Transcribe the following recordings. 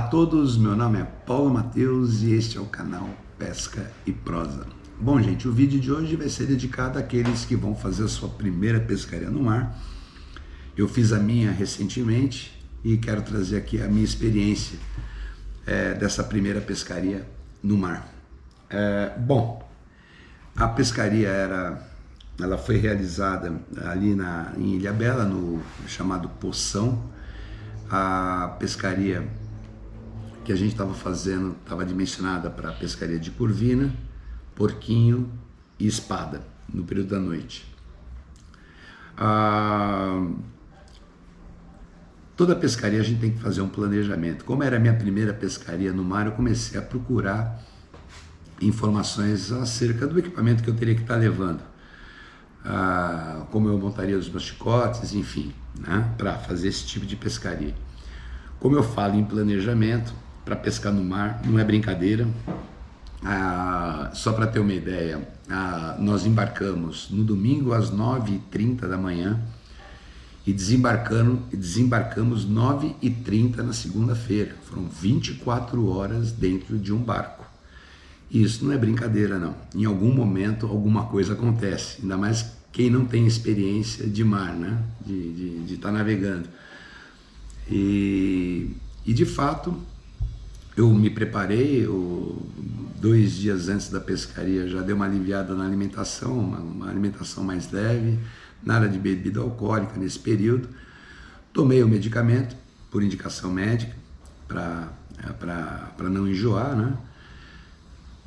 todos, meu nome é Paulo Matheus e este é o canal Pesca e Prosa. Bom, gente, o vídeo de hoje vai ser dedicado àqueles que vão fazer a sua primeira pescaria no mar. Eu fiz a minha recentemente e quero trazer aqui a minha experiência dessa primeira pescaria no mar. Bom, a pescaria ela foi realizada ali em Ilhabela, no chamado Poção. A pescaria que a gente estava fazendo estava dimensionada para pescaria de curvina, porquinho e espada no período da noite. Toda pescaria a gente tem que fazer um planejamento. Como era a minha primeira pescaria no mar, eu comecei a procurar informações acerca do equipamento que eu teria que estar levando, como eu montaria os meus chicotes, enfim, né, para fazer esse tipo de pescaria. Como eu falo em planejamento, para pescar no mar não é brincadeira. Só para ter uma ideia, nós embarcamos no domingo às 9h30 da manhã e desembarcamos 9h30 na segunda-feira. Foram 24 horas dentro de um barco. E isso não é brincadeira, não. Em algum momento alguma coisa acontece, ainda mais quem não tem experiência de mar, né? De estar navegando. E de fato eu me preparei, 2 dias antes da pescaria já dei uma aliviada na alimentação, uma alimentação mais leve, nada de bebida alcoólica nesse período. Tomei o medicamento por indicação médica para não enjoar, né?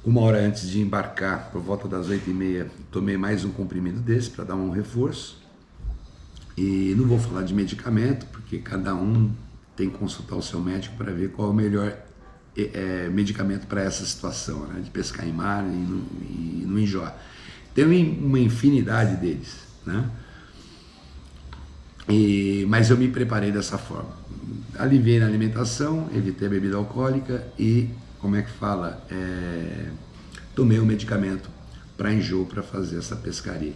1 hora antes de embarcar, por volta das 8h30, tomei mais um comprimido desse para dar um reforço. E não vou falar de medicamento, porque cada um tem que consultar o seu médico para ver qual é o melhor medicamento para essa situação, né, de pescar em mar e não enjoar. Tem uma infinidade deles, né? Mas eu me preparei dessa forma. Aliviei na alimentação, evitei a bebida alcoólica e, como é que fala, tomei o medicamento para enjoo para fazer essa pescaria.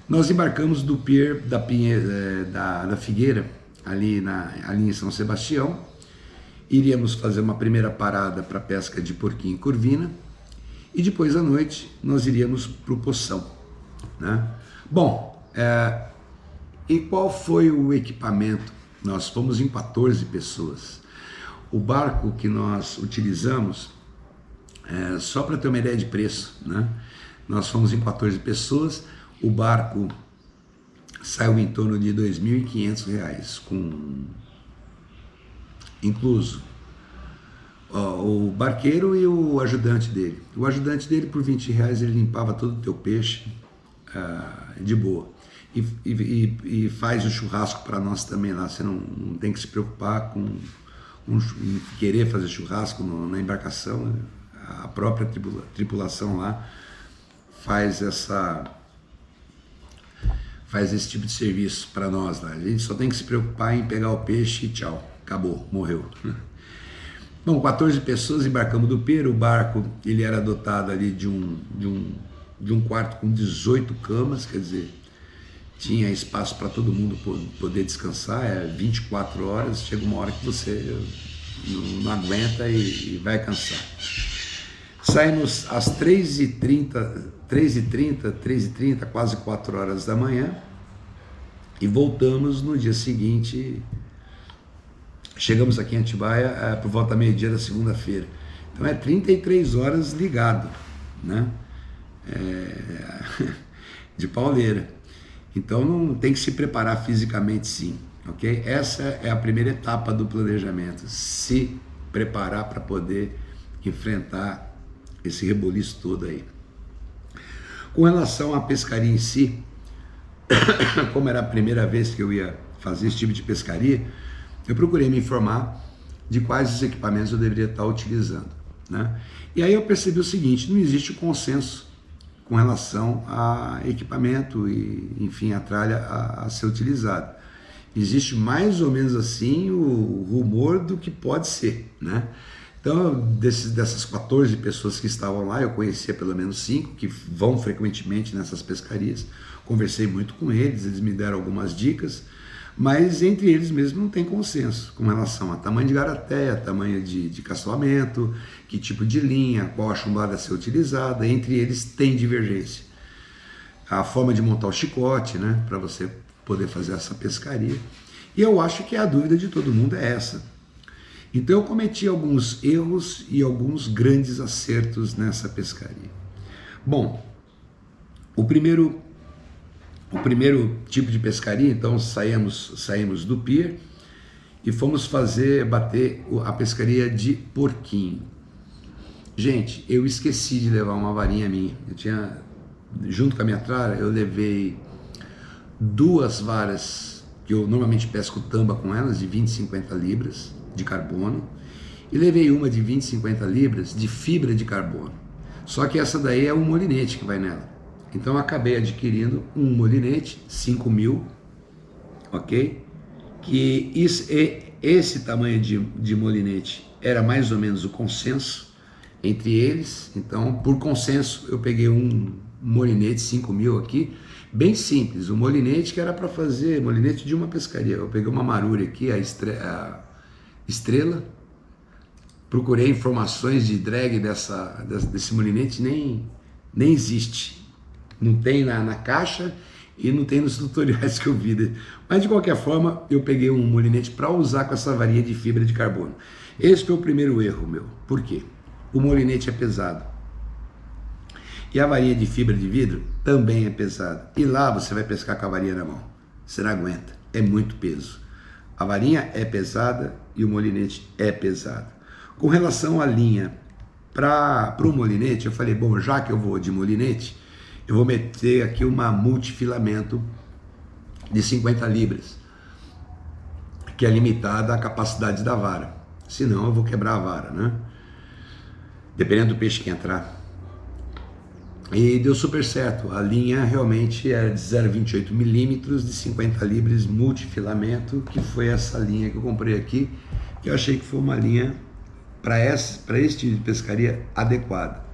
Nós embarcamos do pier da Figueira, ali em São Sebastião. Iríamos fazer uma primeira parada para pesca de porquinho e curvina e depois à noite nós iríamos para o Poção, né? Bom, e qual foi o equipamento? Nós fomos em 14 pessoas. O barco que nós utilizamos, só para ter uma ideia de preço, né? Nós fomos em 14 pessoas, o barco saiu em torno de R$ 2.500, incluso o barqueiro e o ajudante dele. O ajudante dele, por R$ 20, ele limpava todo o teu peixe de boa. E faz o churrasco para nós também lá. Você não tem que se preocupar em querer fazer churrasco na embarcação. A própria tripulação lá faz esse tipo de serviço para nós lá. A gente só tem que se preocupar em pegar o peixe e tchau, acabou, morreu. Bom, 14 pessoas, embarcamos do pier. O barco ele era dotado ali de um quarto com 18 camas, quer dizer, tinha espaço para todo mundo poder descansar. 24 horas, chega uma hora que você não aguenta e vai cansar. Saímos às 3h30, quase 4 horas da manhã, e voltamos no dia seguinte. Chegamos aqui em Atibaia por volta da meio-dia da segunda-feira. Então 33 horas ligado, né? De pauleira. Então não tem que se preparar fisicamente, sim, ok? Essa é a primeira etapa do planejamento, se preparar para poder enfrentar esse reboliço todo aí. Com relação à pescaria em si, como era a primeira vez que eu ia fazer esse tipo de pescaria, eu procurei me informar de quais os equipamentos eu deveria estar utilizando, né? E aí eu percebi o seguinte: não existe consenso com relação a equipamento e, enfim, a tralha a ser utilizada. Existe mais ou menos assim o rumor do que pode ser, né? Então, dessas 14 pessoas que estavam lá, eu conhecia pelo menos 5 que vão frequentemente nessas pescarias. Conversei muito com eles me deram algumas dicas, Mas entre eles mesmo não tem consenso com relação a tamanho de garateia, tamanho de caçoamento, que tipo de linha, qual a chumbada a ser utilizada. Entre eles tem divergência. A forma de montar o chicote, né, para você poder fazer essa pescaria. E eu acho que a dúvida de todo mundo é essa. Então eu cometi alguns erros e alguns grandes acertos nessa pescaria. Bom, o primeiro tipo de pescaria, então saímos do pier e fomos bater a pescaria de porquinho. Gente, eu esqueci de levar uma varinha minha. Junto com a minha tralha, eu levei 2 varas, que eu normalmente pesco tamba com elas, de 20 e 50 libras de carbono, e levei uma de 20 e 50 libras de fibra de carbono. Só que essa daí é um molinete que vai nela. Então eu acabei adquirindo um molinete 5.000, ok? Que esse tamanho de molinete era mais ou menos o consenso entre eles. Então, por consenso, eu peguei um molinete 5.000 aqui, bem simples. O molinete que era para fazer molinete de uma pescaria. Eu peguei uma Maruri aqui, a Estrela. Procurei informações de drag desse molinete, nem existe. Não tem na caixa e não tem nos tutoriais que eu vi. Mas de qualquer forma, eu peguei um molinete para usar com essa varinha de fibra de carbono. Esse foi o primeiro erro meu. Por quê? O molinete é pesado. E a varinha de fibra de vidro também é pesada. E lá você vai pescar com a varinha na mão. Você não aguenta. É muito peso. A varinha é pesada e o molinete é pesado. Com relação à linha para o molinete, eu falei, bom, já que eu vou de molinete, eu vou meter aqui uma multifilamento de 50 libras, que é limitada à capacidade da vara. Senão eu vou quebrar a vara, né? Dependendo do peixe que entrar. E deu super certo. A linha realmente era de 0,28 milímetros de 50 libras multifilamento, que foi essa linha que eu comprei aqui, que eu achei que foi uma linha para esse tipo de pescaria adequada.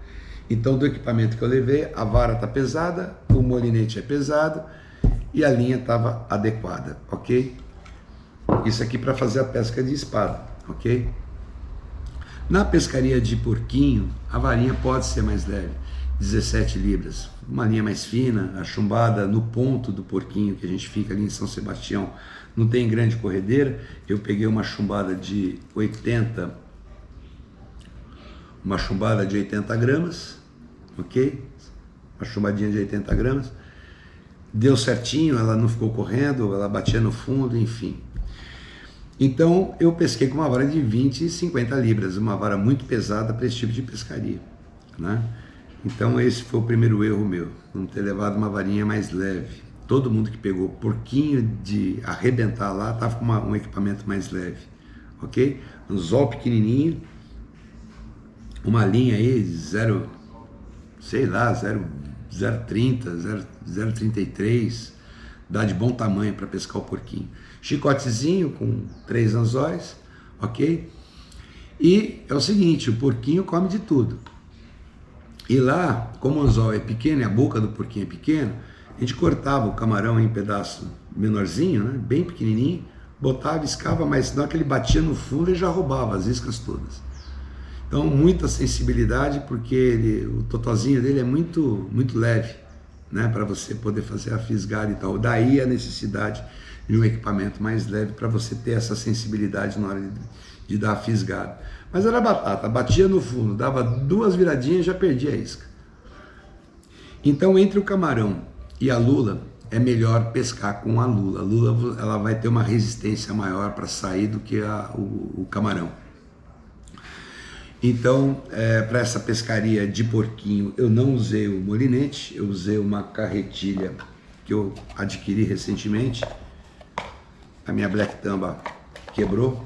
Então, do equipamento que eu levei, a vara está pesada, o molinete é pesado e a linha estava adequada, ok? Isso aqui para fazer a pesca de espada, ok? Na pescaria de porquinho, a varinha pode ser mais leve, 17 libras, uma linha mais fina, a chumbada no ponto do porquinho que a gente fica ali em São Sebastião, não tem grande corredeira. Eu peguei uma chumbada de 80 gramas, ok? Uma chumbadinha de 80 gramas, deu certinho, ela não ficou correndo, ela batia no fundo, enfim. Então eu pesquei com uma vara de 20 e 50 libras, uma vara muito pesada para esse tipo de pescaria, né? Então esse foi o primeiro erro meu, não ter levado uma varinha mais leve. Todo mundo que pegou porquinho de arrebentar lá estava com um equipamento mais leve, ok? Um anzol pequenininho, uma linha aí de 0,30, 0,33, dá de bom tamanho para pescar o porquinho. Chicotezinho com 3 anzóis, ok? E é o seguinte, o porquinho come de tudo. E lá, como o anzol é pequeno e a boca do porquinho é pequena, a gente cortava o camarão em pedaço menorzinho, né? Bem pequenininho, botava, escava, mas na hora que ele batia no fundo, ele já roubava as iscas todas. Então, muita sensibilidade, porque o totozinho dele é muito leve, né? Para você poder fazer a fisgada e tal. Daí a necessidade de um equipamento mais leve para você ter essa sensibilidade na hora de dar a fisgada. Mas era batata, batia no fundo, dava 2 viradinhas e já perdia a isca. Então, entre o camarão e a lula, é melhor pescar com a lula. A lula ela vai ter uma resistência maior para sair do que o camarão. Então, para essa pescaria de porquinho, eu não usei o molinete, eu usei uma carretilha que eu adquiri recentemente. A minha Black Tamba quebrou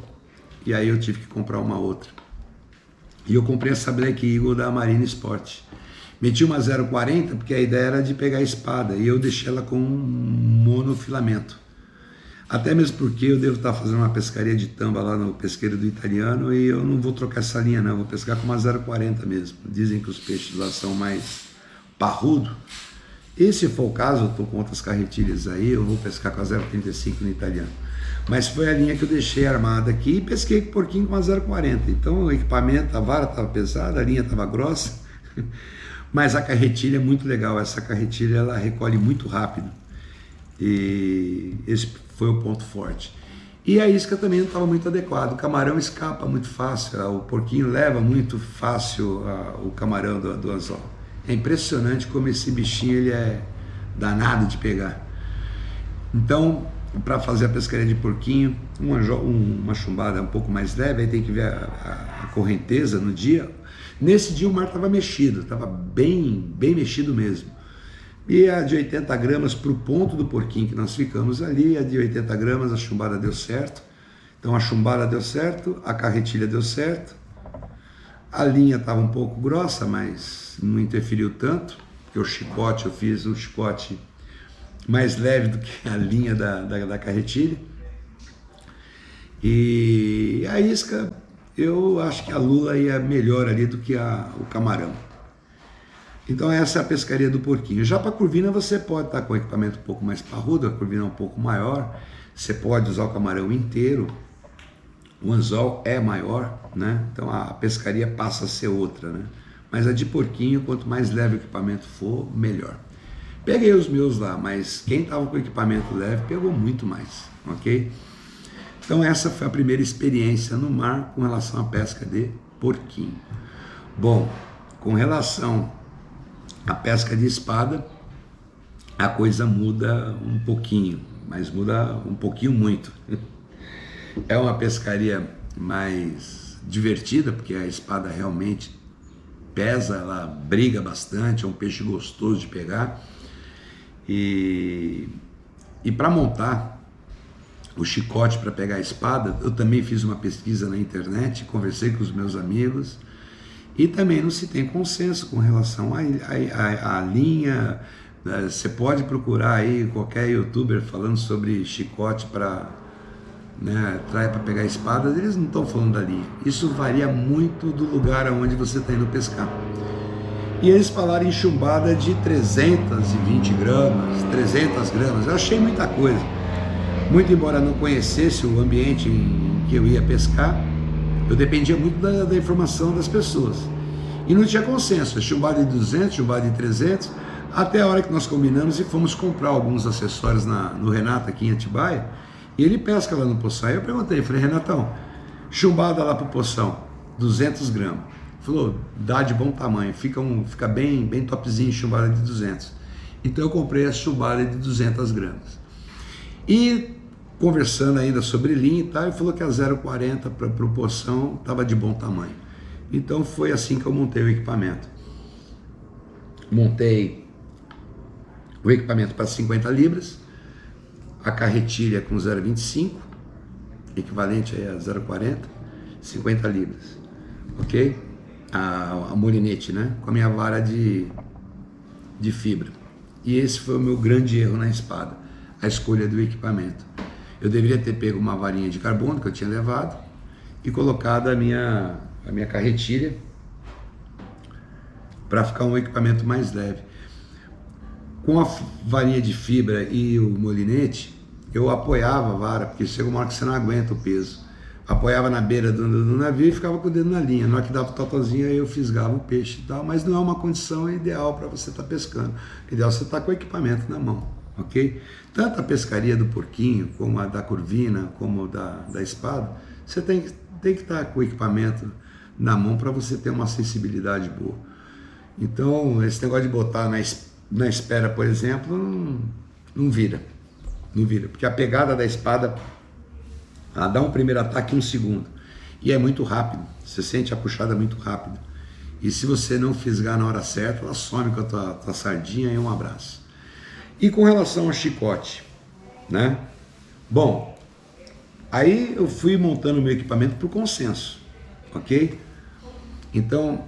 e aí eu tive que comprar uma outra. E eu comprei essa Black Eagle da Marine Sport. Meti uma 0,40 porque a ideia era de pegar a espada e eu deixei ela com um monofilamento. Até mesmo porque eu devo estar fazendo uma pescaria de tamba lá no pesqueiro do italiano e eu não vou trocar essa linha não, vou pescar com uma 0,40 mesmo. Dizem que os peixes lá são mais parrudos. E se for o caso, eu estou com outras carretilhas aí, eu vou pescar com a 0,35 no italiano. Mas foi a linha que eu deixei armada aqui e pesquei com o porquinho com a 0,40. Então o equipamento, a vara estava pesada, a linha estava grossa, mas a carretilha é muito legal. Essa carretilha ela recolhe muito rápido e esse foi o ponto forte. E a isca também não estava muito adequada. O camarão escapa muito fácil, o porquinho leva muito fácil o camarão do anzol. É impressionante como esse bichinho ele é danado de pegar. Então, para fazer a pescaria de porquinho, uma chumbada um pouco mais leve, aí tem que ver a correnteza no dia. Nesse dia o mar estava mexido, estava bem mexido mesmo. E a de 80 gramas para o ponto do porquinho que nós ficamos ali, a de 80 gramas a chumbada deu certo. Então a chumbada deu certo, a carretilha deu certo, a linha estava um pouco grossa, mas não interferiu tanto, porque o chicote, eu fiz um chicote mais leve do que a linha da carretilha. E a isca, eu acho que a lula ia melhor ali do que o camarão. Então essa é a pescaria do porquinho. Já para a curvina você pode estar com o equipamento um pouco mais parrudo, a curvina é um pouco maior, você pode usar o camarão inteiro, o anzol é maior, né? Então a pescaria passa a ser outra, né? Mas a de porquinho, quanto mais leve o equipamento for, melhor. Peguei os meus lá, mas quem estava com o equipamento leve pegou muito mais, ok? Então essa foi a primeira experiência no mar com relação à pesca de porquinho. Bom, com relação à pesca de espada, a coisa muda um pouquinho, mas muda um pouquinho muito. É uma pescaria mais divertida, porque a espada realmente pesa, ela briga bastante, é um peixe gostoso de pegar. E para montar o chicote para pegar a espada, eu também fiz uma pesquisa na internet, conversei com os meus amigos, e também não se tem consenso com relação à linha. Você pode procurar aí qualquer youtuber falando sobre chicote para, né, trai para pegar espadas, eles não estão falando da linha. Isso varia muito do lugar aonde você está indo pescar. E eles falaram em chumbada de 320 gramas, 300 gramas. Eu achei muita coisa. Muito embora não conhecesse o ambiente em que eu ia pescar, eu dependia muito da informação das pessoas. E não tinha consenso, chumbada de 200, chumbada de 300, até a hora que nós combinamos e fomos comprar alguns acessórios no Renato aqui em Atibaia, e ele pesca lá no Poção. Aí eu perguntei, falei, Renatão, chumbada lá pro Poção, 200 gramas. Falou, dá de bom tamanho, fica bem topzinho chumbada de 200. Então eu comprei a chumbada de 200 gramas. E conversando ainda sobre linha e tal, ele falou que a 0,40 para o Poção estava de bom tamanho. Então foi assim que eu montei o equipamento. Montei o equipamento para 50 libras, a carretilha com 0,25, equivalente a 0,40, 50 libras, ok? A molinete, né? Com a minha vara de fibra. E esse foi o meu grande erro na espada, a escolha do equipamento. Eu deveria ter pego uma varinha de carbono que eu tinha levado e colocado a minha carretilha para ficar um equipamento mais leve. Com a varinha de fibra e o molinete, eu apoiava a vara, porque chega uma hora que você não aguenta o peso. Apoiava na beira do navio e ficava com o dedo na linha. Na hora que dava o totozinho, aí eu fisgava o peixe e tal, mas não é uma condição ideal para você estar pescando. O ideal é você estar com o equipamento na mão, ok? Tanto a pescaria do porquinho, como a da curvina, como da espada, você tem que estar com o equipamento na mão para você ter uma sensibilidade boa. Então, esse negócio de botar na espera, por exemplo, não vira. Não vira, porque a pegada da espada, ela dá um primeiro ataque em um segundo. E é muito rápido, você sente a puxada muito rápido. E se você não fisgar na hora certa, ela some com a tua sardinha e um abraço. E com relação ao chicote, né? Bom, aí eu fui montando o meu equipamento por consenso, ok? Então,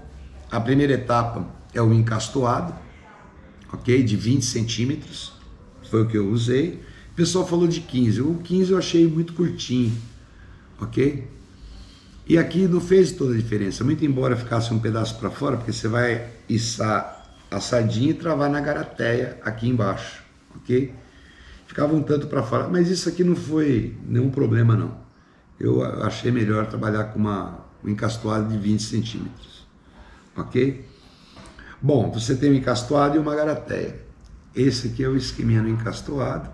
a primeira etapa é o encastoado, ok? De 20 centímetros, foi o que eu usei. O pessoal falou de 15, o 15 eu achei muito curtinho, ok? E aqui não fez toda a diferença, muito embora ficasse um pedaço para fora, porque você vai içar a sardinha e travar na garateia aqui embaixo, ok? ficava um tanto para fora, mas isso aqui não foi nenhum problema não. Eu achei melhor trabalhar com um encastoado de 20 centímetros, ok? Bom, você tem um encastoado e uma garateia. Esse aqui é o esqueminha do encastoado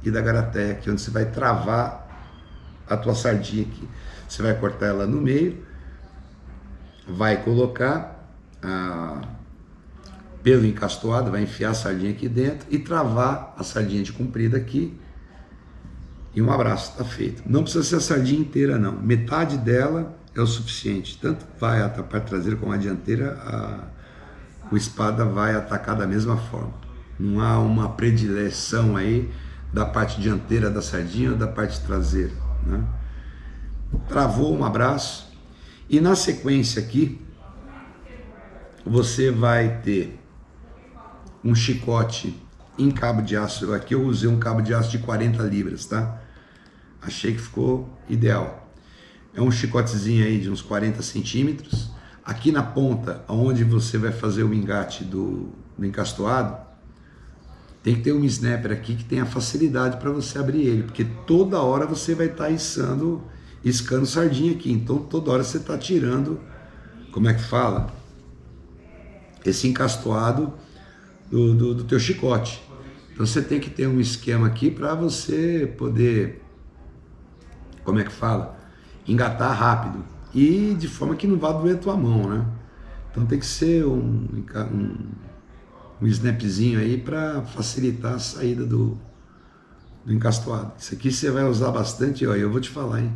e da garateia, aqui onde você vai travar a tua sardinha aqui. Você vai cortar ela no meio, vai colocar pelo encastoado, vai enfiar a sardinha aqui dentro e travar a sardinha de comprida aqui. E um abraço, está feito. Não precisa ser a sardinha inteira não, metade dela é o suficiente. Tanto vai a parte traseira como a dianteira, o espada vai atacar da mesma forma. Não há uma predileção aí da parte dianteira da sardinha ou da parte traseira, né? Travou, um abraço. E na sequência aqui, você vai ter um chicote em cabo de aço. Aqui eu usei um cabo de aço de 40 libras, tá? Achei que ficou ideal. É um chicotezinho aí de uns 40 centímetros. Aqui na ponta, onde você vai fazer o engate do encastoado, tem que ter um snapper aqui que tenha facilidade para você abrir ele, porque toda hora você vai estar iscando sardinha aqui, então toda hora você está tirando, como é que fala? Esse encastoado do teu chicote. Então você tem que ter um esquema aqui para você poder, como é que fala? Engatar rápido e de forma que não vá doer a tua mão, né? Então tem que ser um snapzinho aí para facilitar a saída do encastoado. Isso aqui você vai usar bastante, ó, eu vou te falar, hein?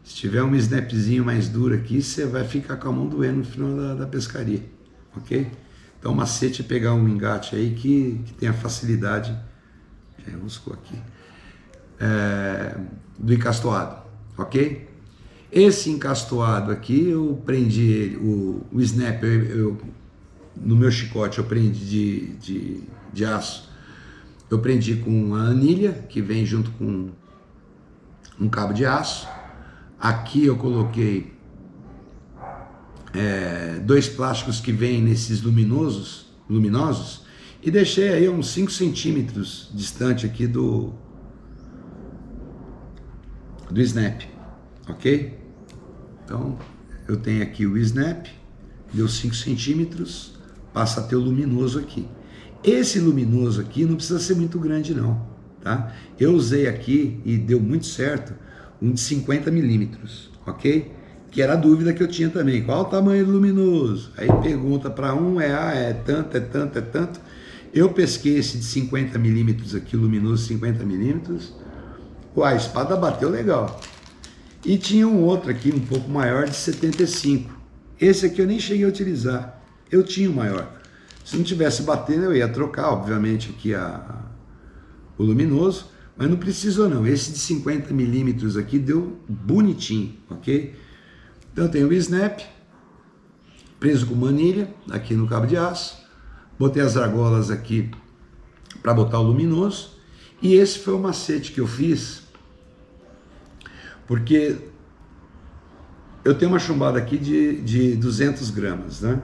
Se tiver um snapzinho mais duro aqui, você vai ficar com a mão doendo no final da pescaria, ok? Então o macete é pegar um engate aí que tenha facilidade, já enroscou aqui, do encastoado, ok? Esse encastoado aqui, eu prendi ele, o snapper, no meu chicote eu prendi de aço, eu prendi com a anilha, que vem junto com um cabo de aço. Aqui eu coloquei 2 plásticos que vêm nesses luminosos, e deixei aí uns 5 centímetros distante aqui do snap, ok? Então eu tenho aqui o snap, deu 5 centímetros, passa a ter o luminoso aqui. Esse luminoso aqui não precisa ser muito grande não, tá? Eu usei aqui e deu muito certo um de 50 milímetros, ok? Que era a dúvida que eu tinha também, qual o tamanho do luminoso? Aí pergunta para um, é tanto, é tanto, é tanto. Eu pesquei esse de 50 milímetros aqui, luminoso 50 milímetros, a espada bateu legal. E tinha um outro aqui, um pouco maior, de 75. Esse aqui eu nem cheguei a utilizar, eu tinha o maior. Se não tivesse batendo, eu ia trocar, obviamente, aqui o luminoso, mas não precisou não. Esse de 50 milímetros aqui deu bonitinho, ok? Então eu tenho o snap, preso com manilha, aqui no cabo de aço, botei as argolas aqui para botar o luminoso, e esse foi o macete que eu fiz, porque eu tenho uma chumbada aqui de 200 gramas, né?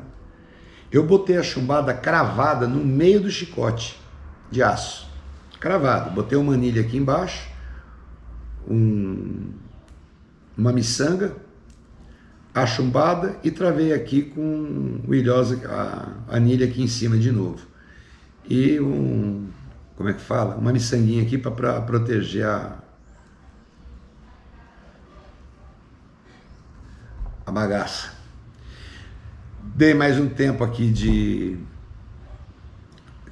Eu botei a chumbada cravada no meio do chicote de aço, cravado. Botei uma manilha aqui embaixo, uma miçanga, a chumbada e travei aqui com o ilhosa, a anilha aqui em cima de novo. E como é que fala? Uma miçanguinha aqui para proteger a bagaça. Dei mais um tempo aqui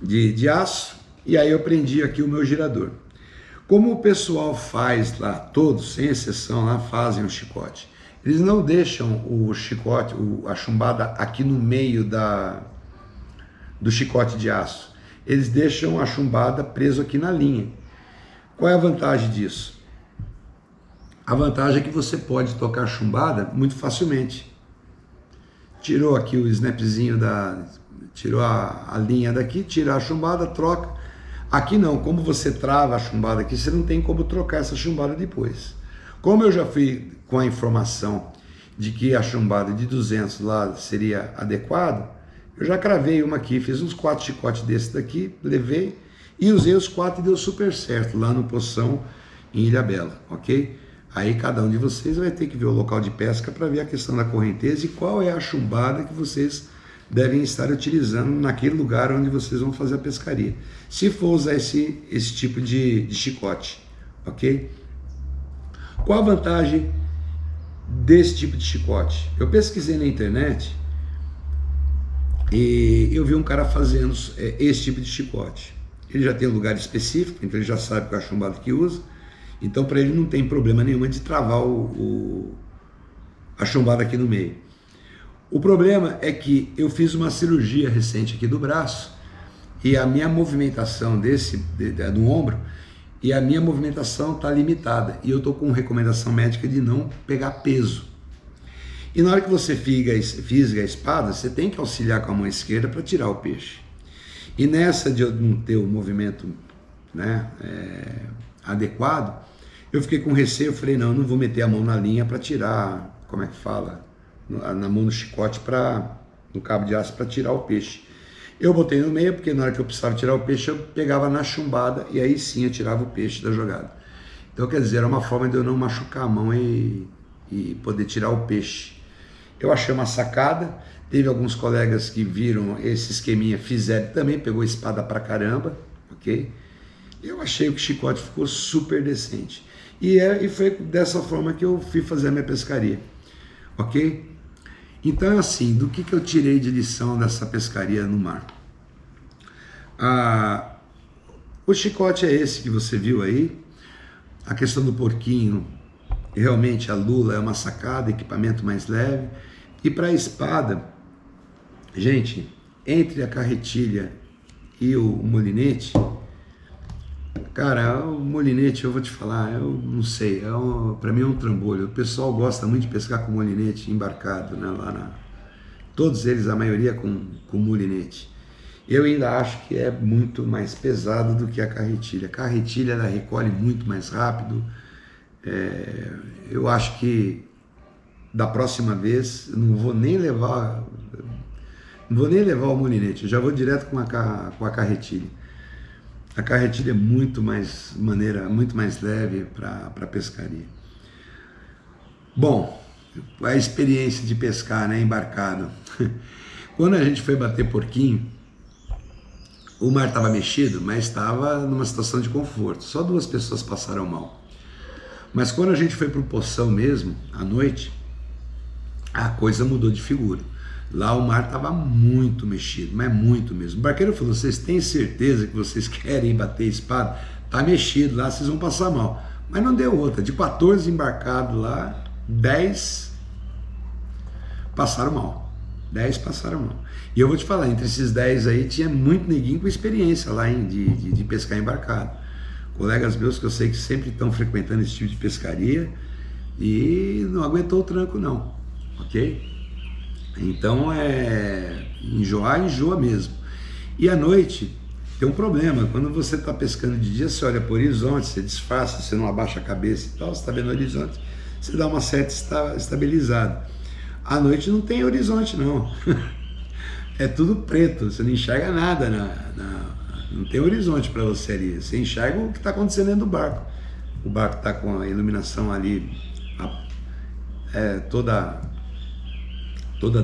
de aço e aí eu prendi aqui o meu girador. Como o pessoal faz lá, todos, sem exceção, lá fazem o chicote. Eles não deixam o chicote, a chumbada aqui no meio do chicote de aço. Eles deixam a chumbada preso aqui na linha. Qual é a vantagem disso? A vantagem é que você pode tocar a chumbada muito facilmente. Tirou aqui o snapzinho, tirou a linha daqui, tira a chumbada, troca. Aqui não, como você trava a chumbada aqui, você não tem como trocar essa chumbada depois. Como eu já fui com a informação de que a chumbada de 200 lá seria adequado, eu já cravei uma aqui, fiz uns 4 chicotes desse daqui, levei E usei os 4 e deu super certo lá no Poção em Ilhabela, ok? Aí cada um de vocês vai ter que ver o local de pesca para ver a questão da correnteza e qual é a chumbada que vocês devem estar utilizando naquele lugar onde vocês vão fazer a pescaria. Se for usar esse tipo de chicote, ok? Qual a vantagem desse tipo de chicote? Eu pesquisei na internet e eu vi um cara fazendo esse tipo de chicote. Ele já tem um lugar específico, então ele já sabe qual é a chumbada que usa. Então para ele não tem problema nenhum de travar a chumbada aqui no meio. O problema é que eu fiz uma cirurgia recente aqui do braço e a minha movimentação do ombro e a minha movimentação está limitada. E eu estou com recomendação médica de não pegar peso. E na hora que você fisga a espada, você tem que auxiliar com a mão esquerda para tirar o peixe. E nessa de eu não ter o movimento, né, adequado, eu fiquei com receio, eu falei, não vou meter a mão na linha para tirar, como é que fala? Na mão do chicote, no cabo de aço para tirar o peixe. Eu botei no meio, porque na hora que eu precisava tirar o peixe, eu pegava na chumbada e aí sim eu tirava o peixe da jogada. Então, quer dizer, era uma forma de eu não machucar a mão e poder tirar o peixe. Eu achei uma sacada. Teve alguns colegas que viram esse esqueminha, fizeram também, pegou espada pra caramba, ok? Eu achei que o chicote ficou super decente. E foi dessa forma que eu fui fazer a minha pescaria, ok? Então, assim, do que eu tirei de lição dessa pescaria no mar? O chicote é esse que você viu aí. A questão do porquinho, realmente a lula é uma sacada, equipamento mais leve. E para a espada, gente, entre a carretilha e o molinete, cara, o molinete, eu vou te falar, eu não sei, para mim é um trambolho. O pessoal gosta muito de pescar com molinete embarcado, né, todos eles, a maioria com molinete. Eu ainda acho que é muito mais pesado do que a carretilha. A carretilha ela recolhe muito mais rápido. Eu acho que da próxima vez eu não vou nem levar o molinete, eu já vou direto com a carretilha. A carretilha é muito mais maneira, muito mais leve para pescaria. Bom, a experiência de pescar, né, embarcado. Quando a gente foi bater porquinho, o mar estava mexido, mas estava numa situação de conforto. Só 2 pessoas passaram mal. Mas quando a gente foi para o Poção mesmo, à noite, a coisa mudou de figura. Lá o mar estava muito mexido, mas muito mesmo. O barqueiro falou, vocês têm certeza que vocês querem bater espada? Tá mexido lá, vocês vão passar mal. Mas não deu outra. De 14 embarcados lá, 10 passaram mal. 10 passaram mal. E eu vou te falar, entre esses 10 aí, tinha muito neguinho com experiência lá de pescar embarcado. Colegas meus que eu sei que sempre estão frequentando esse tipo de pescaria e não aguentou o tranco não, ok? Então enjoa mesmo. E à noite tem um problema, quando você está pescando de dia, você olha para o horizonte, você disfarça, você não abaixa a cabeça e tal, você está vendo o horizonte, você dá uma certa estabilizada. À noite não tem horizonte não, é tudo preto, você não enxerga nada, não tem horizonte para você ali, você enxerga o que está acontecendo dentro do barco. O barco está com a iluminação ali toda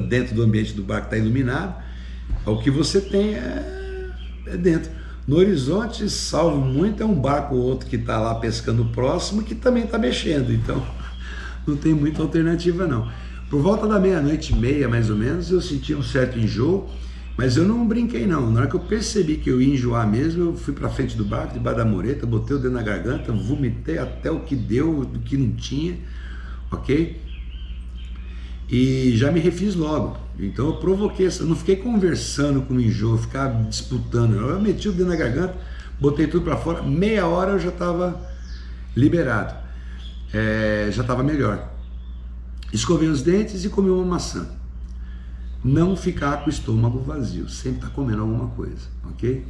dentro do ambiente do barco está iluminado, o que você tem é dentro. No horizonte, salvo muito, é um barco ou outro que está lá pescando próximo que também está mexendo, então não tem muita alternativa não. Por volta da 00:30, mais ou menos, eu senti um certo enjoo, mas eu não brinquei não. Na hora que eu percebi que eu ia enjoar mesmo, eu fui para frente do barco, debaixo da mureta, botei o dedo na garganta, vomitei até o que deu, do que não tinha, ok? E já me refiz logo. Então eu provoquei, eu não fiquei conversando com o enjoo, eu ficava disputando. Eu meti o dedo na garganta, botei tudo para fora, meia hora eu já estava liberado, já estava melhor. Escovei os dentes e comi uma maçã. Não ficar com o estômago vazio, sempre estar comendo alguma coisa, ok?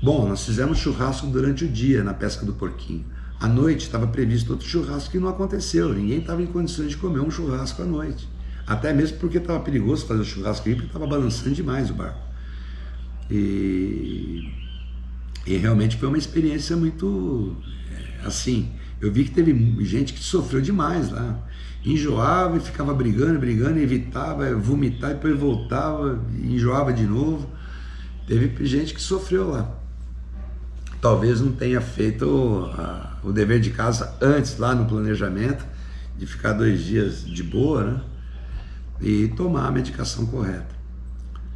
Bom, nós fizemos churrasco durante o dia na pesca do porquinho. À noite estava previsto outro churrasco que não aconteceu, ninguém estava em condições de comer um churrasco à noite. Até mesmo porque estava perigoso fazer o churrasco aí, porque estava balançando demais o barco. E E realmente foi uma experiência muito assim. Eu vi que teve gente que sofreu demais lá. Enjoava e ficava brigando, evitava, vomitava, depois voltava, enjoava de novo. Teve gente que sofreu lá. Talvez não tenha feito o dever de casa antes, lá no planejamento, de ficar 2 dias de boa, né? E tomar a medicação correta.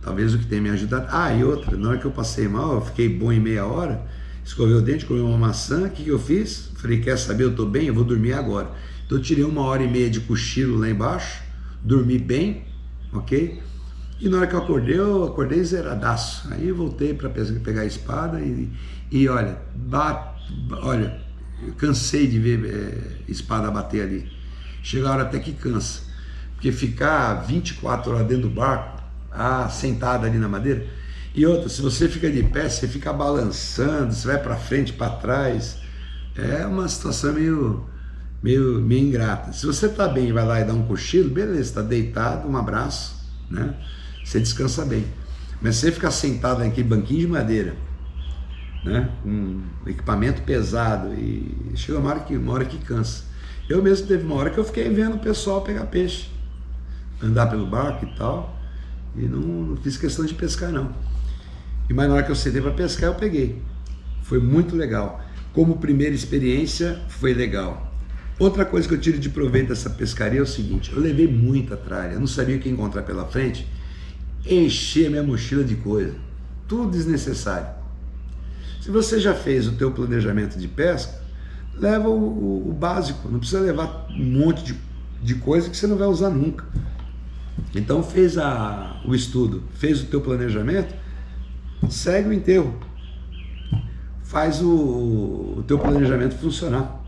Talvez o que tenha me ajudado. E outra, na hora que eu passei mal, eu fiquei bom em meia hora, escovei o dente, comi uma maçã, o que eu fiz? Falei, quer saber, eu tô bem, eu vou dormir agora. Então eu tirei 1h30 de cochilo lá embaixo, dormi bem, ok? E na hora que eu acordei zeradaço. Aí eu voltei para pegar a espada e olha, eu cansei de ver espada bater ali. Chega a hora até que cansa, porque ficar 24 horas dentro do barco, sentado ali na madeira, e outra, se você fica de pé, você fica balançando, você vai para frente, para trás, é uma situação meio ingrata. Se você tá bem e vai lá e dá um cochilo, beleza, está deitado, um abraço, né? Você descansa bem. Mas se você ficar sentado naquele banquinho de madeira, né, com equipamento pesado, e chega uma hora que cansa. Eu mesmo teve uma hora que eu fiquei vendo o pessoal pegar peixe, andar pelo barco e tal, e não fiz questão de pescar não. Mas na hora que eu sentei para pescar, eu peguei. Foi muito legal. Como primeira experiência, foi legal. Outra coisa que eu tiro de proveito dessa pescaria é o seguinte: eu levei muita tralha, eu não sabia o que encontrar pela frente, enchi a minha mochila de coisa, tudo desnecessário. Se você já fez o teu planejamento de pesca, leva o básico, não precisa levar um monte de coisa que você não vai usar nunca. Então fez o estudo, fez o teu planejamento, segue o enterro, faz o teu planejamento funcionar.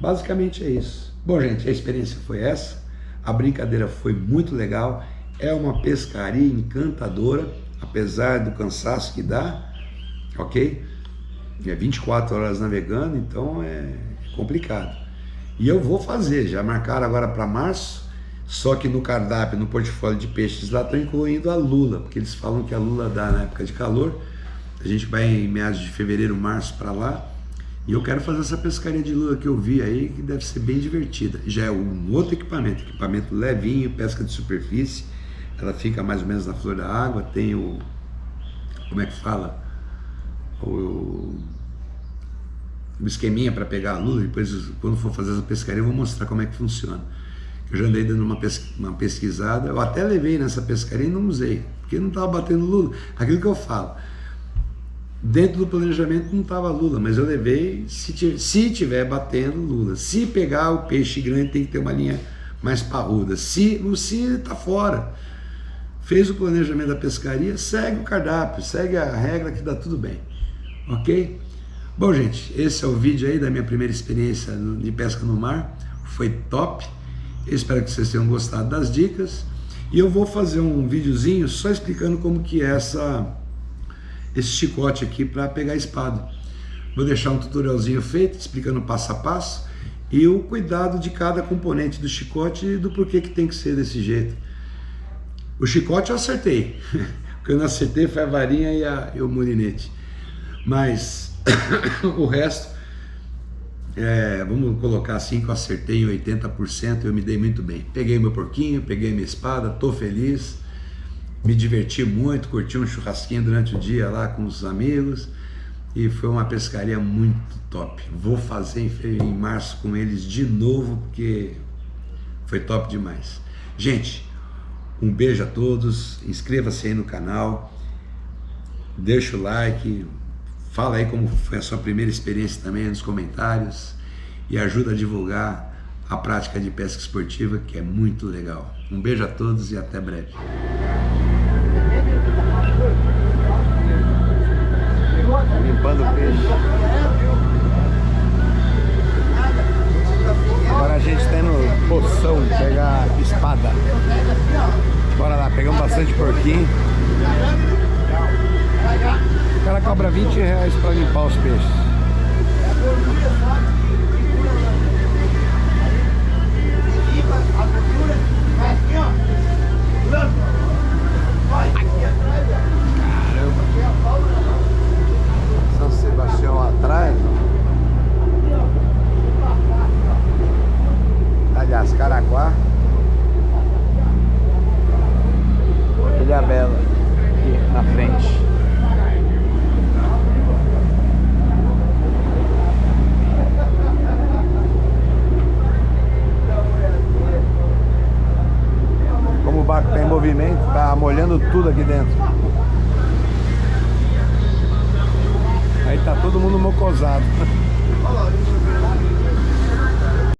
Basicamente é isso. Bom, gente, a experiência foi essa, a brincadeira foi muito legal, é uma pescaria encantadora, apesar do cansaço que dá, ok? É 24 horas navegando, então é complicado. E eu vou fazer, já marcaram agora para março, só que no cardápio, no portfólio de peixes lá, estão incluindo a lula, porque eles falam que a lula dá na época de calor. A gente vai em meados de fevereiro, março para lá, e eu quero fazer essa pescaria de lula que eu vi aí, que deve ser bem divertida. Já é um outro equipamento levinho, pesca de superfície, ela fica mais ou menos na flor da água, tem como é que fala? O esqueminha para pegar a lula. Depois, quando for fazer essa pescaria, eu vou mostrar como é que funciona. Eu já andei dando uma pesquisada, eu até levei nessa pescaria e não usei, porque não estava batendo lula. Aquilo que eu falo, dentro do planejamento não estava lula, mas eu levei se tiver batendo lula. Se pegar o peixe grande, tem que ter uma linha mais parruda. Se está fora, fez o planejamento da pescaria, segue o cardápio, segue a regra que dá tudo bem, ok? Bom, gente, esse é o vídeo aí da minha primeira experiência de pesca no mar, foi top. Eu espero que vocês tenham gostado das dicas, e eu vou fazer um videozinho só explicando como que é esse chicote aqui para pegar a espada. Vou deixar um tutorialzinho feito, explicando passo a passo, e o cuidado de cada componente do chicote e do porquê que tem que ser desse jeito. O chicote eu acertei, o que eu não acertei foi a varinha e o molinete, mas o resto, vamos colocar assim que eu acertei em 80%, eu me dei muito bem. Peguei meu porquinho, peguei minha espada, tô feliz, me diverti muito, curti um churrasquinho durante o dia lá com os amigos, e foi uma pescaria muito top. Vou fazer em março com eles de novo, porque foi top demais. Gente, um beijo a todos, inscreva-se aí no canal, deixa o like, fala aí como foi a sua primeira experiência também nos comentários, e ajuda a divulgar a prática de pesca esportiva, que é muito legal. Um beijo a todos e até breve. Limpando o peixe. Agora a gente tá indo poção pegar espada. Bora lá, pegamos bastante porquinho. O cara cobra R$20 para limpar os peixes. Caramba! São movimento, tá molhando tudo aqui dentro. Aí tá todo mundo mocosado.